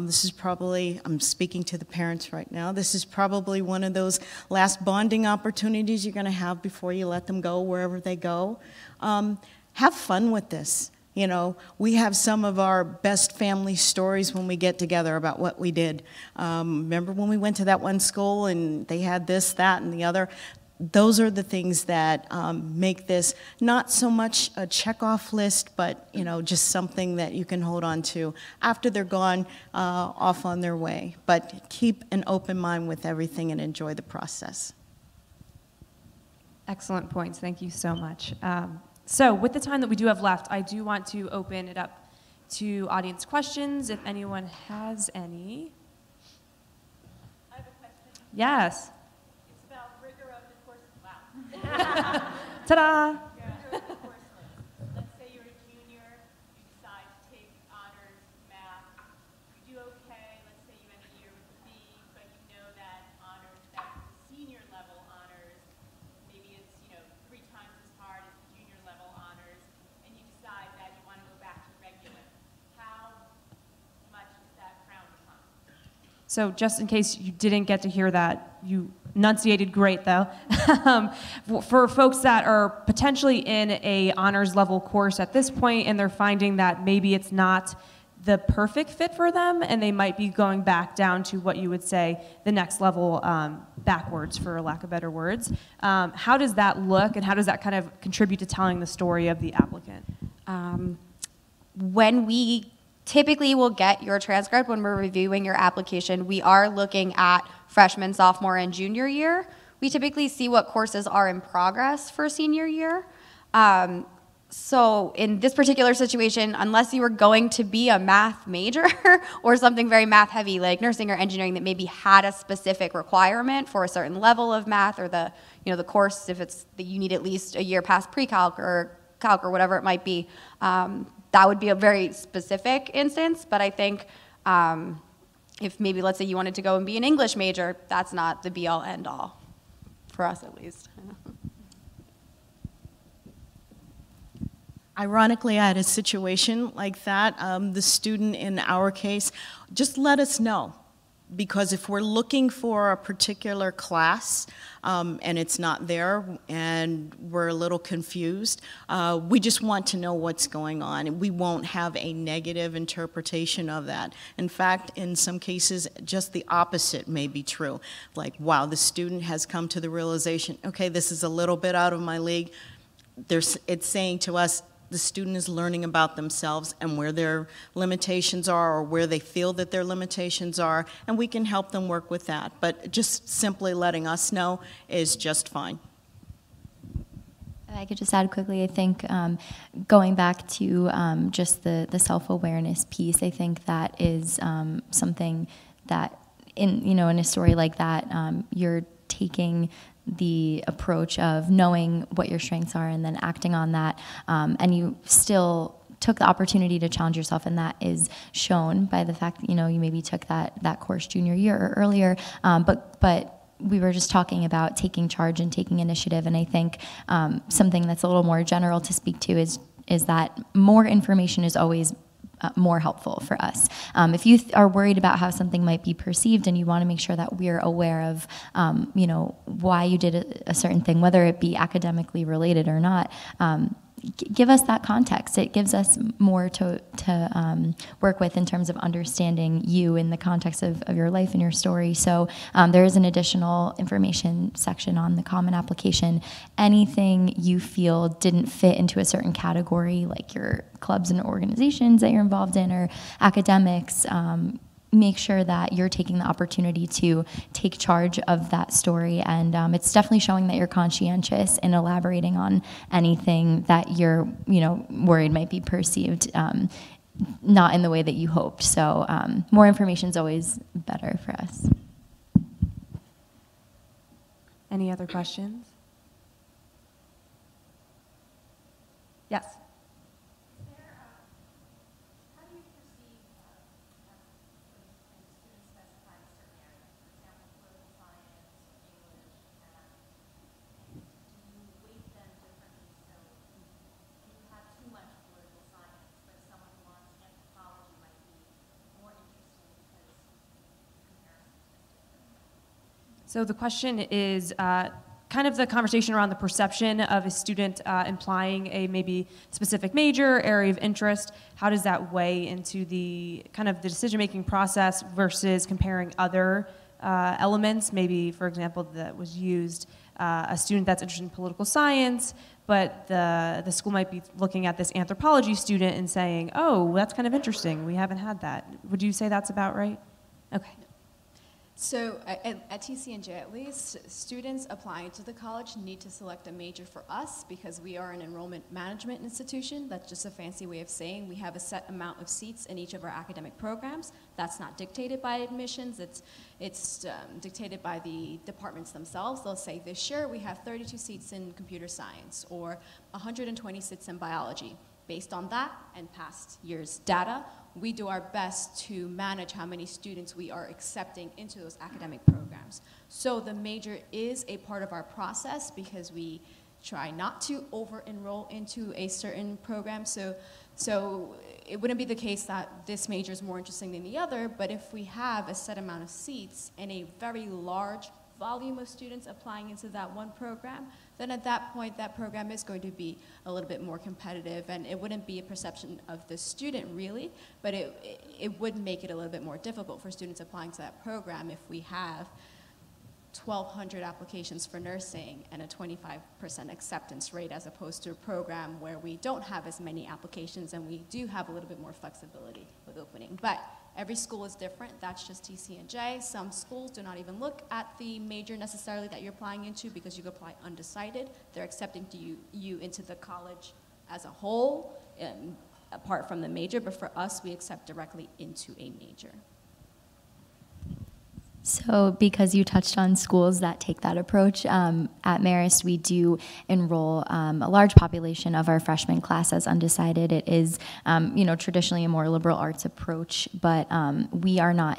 This is probably, I'm speaking to the parents right now, this is probably one of those last bonding opportunities you're gonna have before you let them go wherever they go. Have fun with this. You know, we have some of our best family stories when we get together about what we did. Remember when we went to that one school and they had this, that, and the other? Those are the things that make this not so much a check-off list, but, you know, just something that you can hold on to after they're gone off on their way. But keep an open mind with everything and enjoy the process. Excellent points. Thank you so much. So with the time that we do have left, I do want to open it up to audience questions, if anyone has any. I have a question. Yes. It's about rigor of the course. Wow. Ta-da! Rigor of the course list. Let's say you're a junior, you decide to take honors math. You do okay. Let's say you end the year with a B, but you know that honors, that senior level honors, maybe it's, you know, 3 times as hard as the junior level honors, and you decide that you want to go back to regular. How much is that frowned upon? So just in case you didn't get to hear that, you enunciated great though. For folks that are potentially in a honors level course at this point and they're finding that maybe it's not the perfect fit for them and they might be going back down to what you would say the next level backwards, for lack of better words, how does that look and how does that kind of contribute to telling the story of the applicant? When we typically will get your transcript when we're reviewing your application, we are looking at freshman, sophomore, and junior year. We typically see what courses are in progress for senior year. So in this particular situation, unless you were going to be a math major or something very math heavy like nursing or engineering that maybe had a specific requirement for a certain level of math, or the, you know, the course, if it's that you need at least a year past pre-calc or calc or whatever it might be, that would be a very specific instance. But I think if maybe, let's say you wanted to go and be an English major, that's not the be-all, end-all, for us at least. Ironically, I had a situation like that. The student in our case just let us know. because if we're looking for a particular class and it's not there and we're a little confused, we just want to know what's going on, and we won't have a negative interpretation of that. In fact, in some cases, just the opposite may be true. Like, wow, the student has come to the realization, okay, this is a little bit out of my league. It's saying to us, the student is learning about themselves and where their limitations are or where they feel that their limitations are, and we can help them work with that. But just simply letting us know is just fine. I could just add quickly, I think going back to just the self-awareness piece, I think that is something that in a story like that, you're taking the approach of knowing what your strengths are and then acting on that, and you still took the opportunity to challenge yourself, and that is shown by the fact that you maybe took that course junior year or earlier, but we were just talking about taking charge and taking initiative, and I think something that's a little more general to speak to is that more information is always more helpful for us. If you are worried about how something might be perceived and you want to make sure that we're aware of, why you did a certain thing, whether it be academically related or not, give us that context. It gives us more to work with in terms of understanding you in the context of your life and your story. So there is an additional information section on the Common Application. Anything you feel didn't fit into a certain category, like your clubs and organizations that you're involved in or academics, make sure that you're taking the opportunity to take charge of that story, and it's definitely showing that you're conscientious in elaborating on anything that you're worried might be perceived not in the way that you hoped. So more information is always better for us. Any other questions? Yes. So the question is kind of the conversation around the perception of a student implying a maybe specific major, area of interest. How does that weigh into the kind of the decision-making process versus comparing other elements? Maybe, for example, that was used a student that's interested in political science, but the school might be looking at this anthropology student and saying, oh, that's kind of interesting. We haven't had that. Would you say that's about right? Okay. So at TCNJ at least, students applying to the college need to select a major for us because we are an enrollment management institution. That's just a fancy way of saying we have a set amount of seats in each of our academic programs. That's not dictated by admissions. It's dictated by the departments themselves. They'll say this year we have 32 seats in computer science or 120 seats in biology. Based on that and past years' data, we do our best to manage how many students we are accepting into those academic programs. So the major is a part of our process because we try not to over-enroll into a certain program. So it wouldn't be the case that this major is more interesting than the other, but if we have a set amount of seats and a very large volume of students applying into that one program, then at that point that program is going to be a little bit more competitive, and it wouldn't be a perception of the student really, but it would make it a little bit more difficult for students applying to that program if we have 1,200 applications for nursing and a 25% acceptance rate as opposed to a program where we don't have as many applications and we do have a little bit more flexibility with opening. But every school is different. That's just TCNJ. Some schools do not even look at the major necessarily that you're applying into because you could apply undecided. They're accepting you into the college as a whole, apart from the major, but for us, we accept directly into a major. So because you touched on schools that take that approach, at Marist we do enroll a large population of our freshman class as undecided. It is, traditionally a more liberal arts approach, but we are not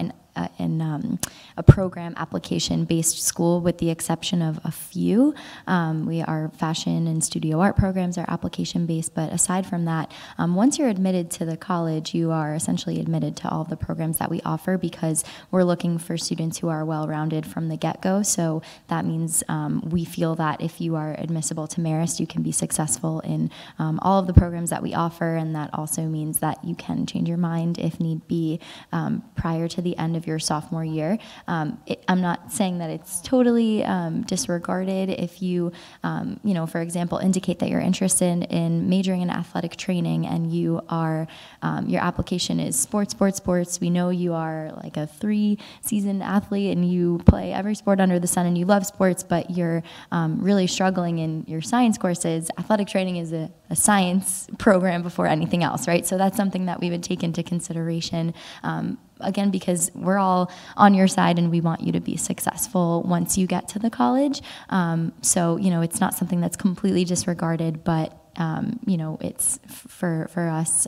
a program application-based school, with the exception of a few. Our fashion and studio art programs are application-based, but aside from that, once you're admitted to the college, you are essentially admitted to all of the programs that we offer, because we're looking for students who are well-rounded from the get-go. So that means we feel that if you are admissible to Marist, you can be successful in all of the programs that we offer, and that also means that you can change your mind if need be prior to the end of your sophomore year. I'm not saying that it's totally disregarded if you, for example, indicate that you're interested in majoring in athletic training, and you are, your application is sports. We know you are like a 3-season athlete and you play every sport under the sun and you love sports, but you're really struggling in your science courses. Athletic training is a science program before anything else, right? So that's something that we would take into consideration. Again, because we're all on your side and we want you to be successful once you get to the college. So, it's not something that's completely disregarded, but, it's for us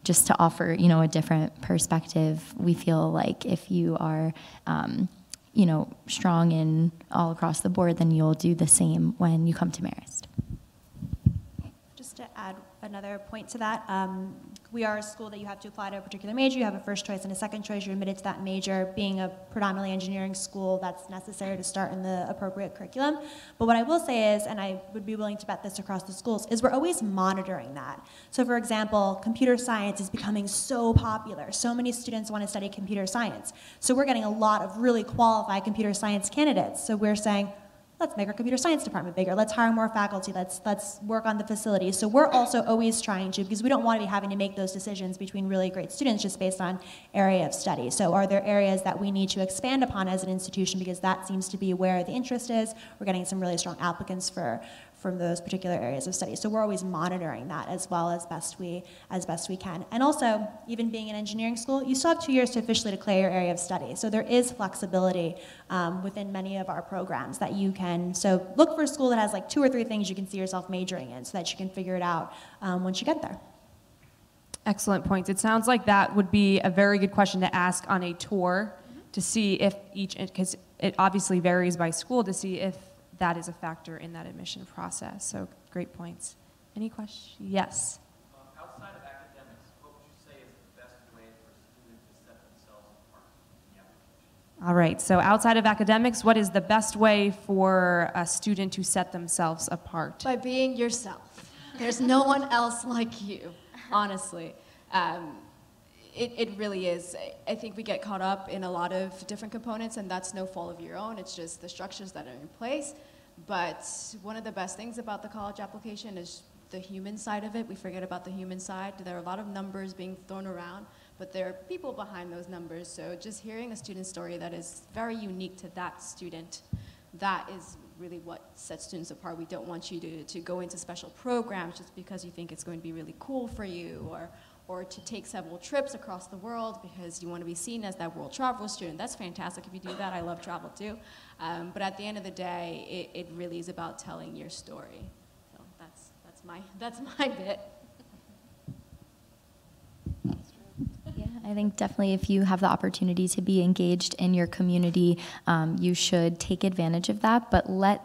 just to offer, a different perspective. We feel like if you are, strong in all across the board, then you'll do the same when you come to Marist. Just to add another point to that, we are a school that you have to apply to a particular major. You have a first choice and a second choice. You're admitted to that major. Being a predominantly engineering school, that's necessary to start in the appropriate curriculum. But what I will say is, and I would be willing to bet this across the schools, is we're always monitoring that. So for example, computer science is becoming so popular. So many students want to study computer science. So we're getting a lot of really qualified computer science candidates. So we're saying, let's make our computer science department bigger. Let's hire more faculty. Let's work on the facilities. So we're also always trying to, because we don't want to be having to make those decisions between really great students just based on area of study. So are there areas that we need to expand upon as an institution, because that seems to be where the interest is. We're getting some really strong applicants from those particular areas of study. So we're always monitoring that as well as best we can. And also, even being an engineering school, you still have 2 years to officially declare your area of study. So there is flexibility within many of our programs that you can, so look for a school that has like 2 or 3 things you can see yourself majoring in so that you can figure it out once you get there. Excellent points. It sounds like that would be a very good question to ask on a tour to see if because it obviously varies by school, to see if that is a factor in that admission process. So great points. Any questions? Yes. Outside of academics, what would you say is the best way for students to set themselves apart in the application? All right, so outside of academics, what is the best way for a student to set themselves apart? By being yourself. There's no one else like you, honestly. It really is. I think we get caught up in a lot of different components, and that's no fault of your own. It's just the structures that are in place. But one of the best things about the college application is the human side of it. We forget about the human side. There are a lot of numbers being thrown around, but there are people behind those numbers. So just hearing a student story that is very unique to that student, that is really what sets students apart. We don't want you to go into special programs just because you think it's going to be really cool for you, or to take several trips across the world because you want to be seen as that world travel student. That's fantastic if you do that. I love travel too. But at the end of the day, it really is about telling your story. So that's my bit. Yeah, I think definitely if you have the opportunity to be engaged in your community, you should take advantage of that, but let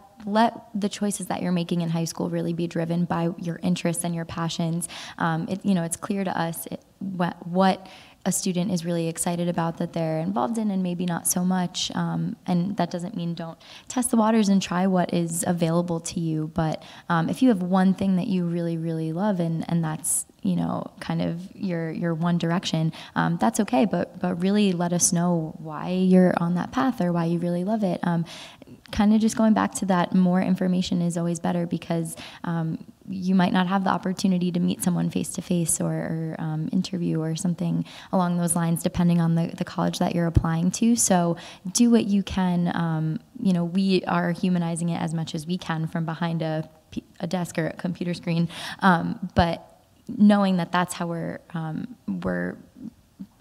the choices that you're making in high school really be driven by your interests and your passions. It's clear to us what a student is really excited about that they're involved in, and maybe not so much. And that doesn't mean don't test the waters and try what is available to you. But if you have one thing that you really, really love, and that's kind of your one direction, that's okay. But really let us know why you're on that path or why you really love it. Kind of just going back to that, more information is always better, because you might not have the opportunity to meet someone face-to-face or interview or something along those lines, depending on the college that you're applying to. So do what you can. We are humanizing it as much as we can from behind a desk or a computer screen, but knowing that that's how we're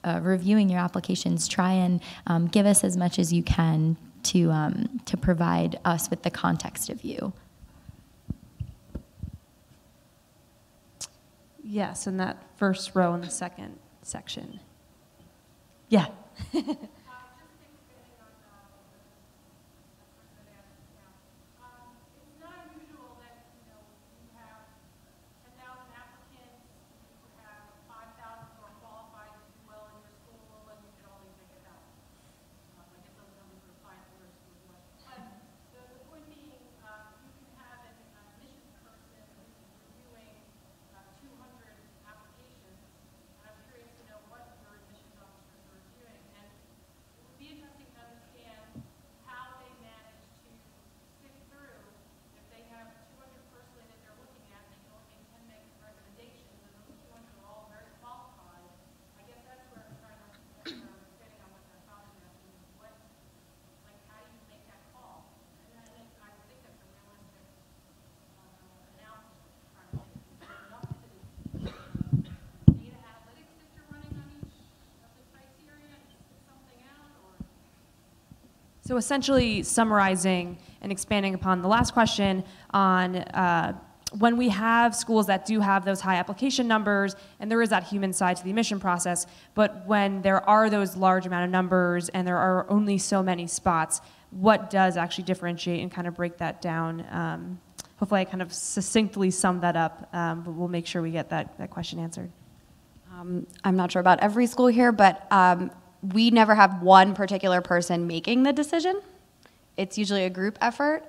reviewing your applications, try and give us as much as you can to provide us with the context of you. Yes, in that first row in the second section. Yeah. How So essentially summarizing and expanding upon the last question on when we have schools that do have those high application numbers, and there is that human side to the admission process, but when there are those large amount of numbers and there are only so many spots, what does actually differentiate and kind of break that down? Hopefully I kind of succinctly summed that up, but we'll make sure we get that question answered. I'm not sure about every school here, but we never have one particular person making the decision. It's usually a group effort.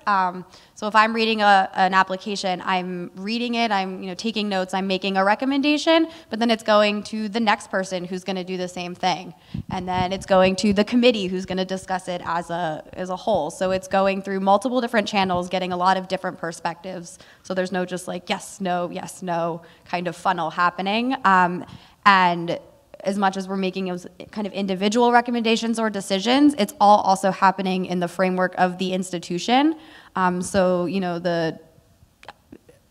So if I'm reading an application, I'm reading it, I'm taking notes, I'm making a recommendation, but then it's going to the next person who's going to do the same thing. And then it's going to the committee who's going to discuss it as a whole. So it's going through multiple different channels, getting a lot of different perspectives. So there's no just like yes, no kind of funnel happening. And as much as we're making those kind of individual recommendations or decisions, it's all also happening in the framework of the institution. So, the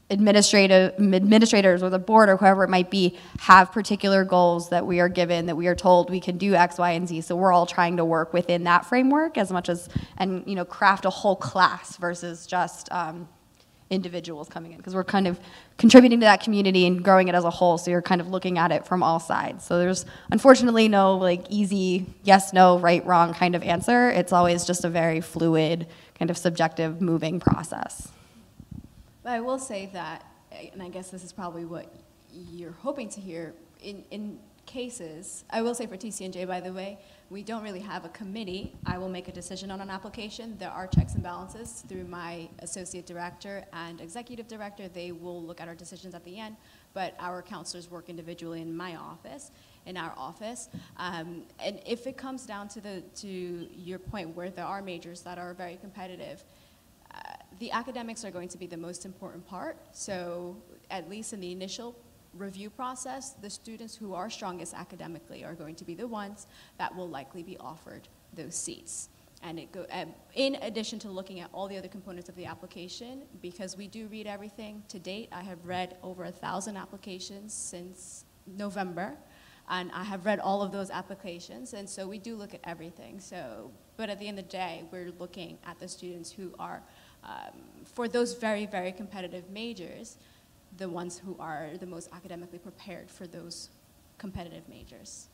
administrators or the board or whoever it might be have particular goals that we are given, that we are told we can do X, Y, and Z. So we're all trying to work within that framework as much as, and craft a whole class versus just individuals coming in, because we're kind of contributing to that community and growing it as a whole, so you're kind of looking at it from all sides. So there's unfortunately no like easy yes, no, right, wrong kind of answer. It's always just a very fluid, kind of subjective moving process. But I will say that, and I guess this is probably what you're hoping to hear, in cases, I will say for TCNJ, by the way, we don't really have a committee. I will make a decision on an application. There are checks and balances through my associate director and executive director. They will look at our decisions at the end, but our counselors work individually in my office, in our office. And if it comes down to your point where there are majors that are very competitive, the academics are going to be the most important part. So at least in the initial review process, the students who are strongest academically are going to be the ones that will likely be offered those seats. And in addition to looking at all the other components of the application, because we do read everything to date, I have read over 1,000 applications since November, and I have read all of those applications, and so we do look at everything. So, but at the end of the day, we're looking at the students who are, for those very, very competitive majors, the ones who are the most academically prepared for those competitive majors.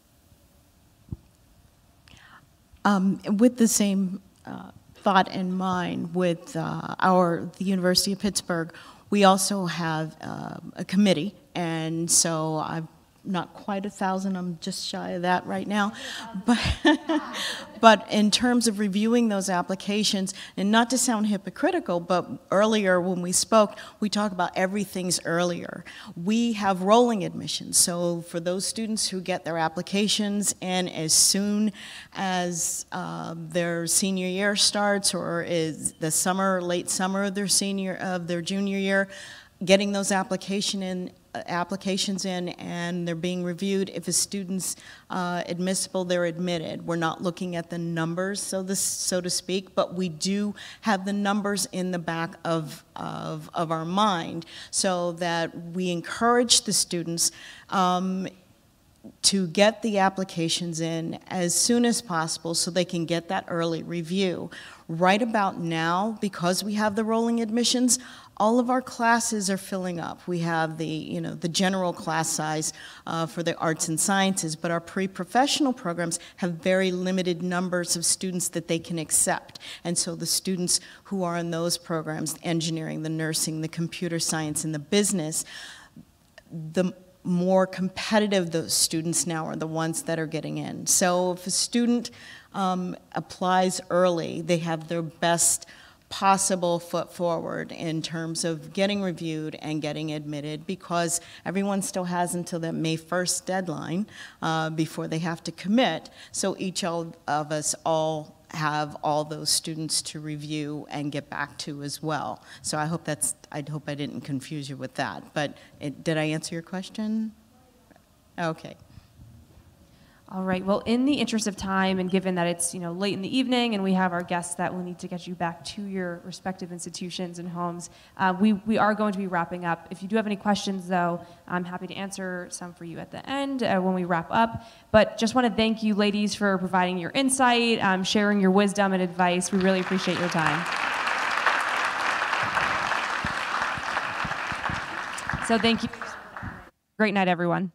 With the same thought in mind, with the University of Pittsburgh, we also have a committee, and so I've not quite 1,000, I'm just shy of that right now. But in terms of reviewing those applications, and not to sound hypocritical, but earlier when we spoke, we talked about everything's earlier. We have rolling admissions, so for those students who get their applications in as soon as their senior year starts, or is the summer, late summer of their junior year, getting those applications in and they're being reviewed. If a student's admissible, they're admitted. We're not looking at the numbers, so to speak, but we do have the numbers in the back of our mind, so that we encourage the students to get the applications in as soon as possible so they can get that early review. Right about now, because we have the rolling admissions, all of our classes are filling up. We have the general class size for the arts and sciences, but our pre-professional programs have very limited numbers of students that they can accept. And so the students who are in those programs, the engineering, the nursing, the computer science, and the business, the more competitive those students now are the ones that are getting in. So if a student applies early, they have their best possible foot forward in terms of getting reviewed and getting admitted, because everyone still has until that May 1st deadline before they have to commit. So each of us all have all those students to review and get back to as well. So I hope I didn't confuse you with that. But did I answer your question? Okay. All right, well, in the interest of time and given that it's late in the evening and we have our guests that will need to get you back to your respective institutions and homes, we are going to be wrapping up. If you do have any questions, though, I'm happy to answer some for you at the end when we wrap up. But just want to thank you, ladies, for providing your insight, sharing your wisdom and advice. We really appreciate your time. So thank you. Great night, everyone.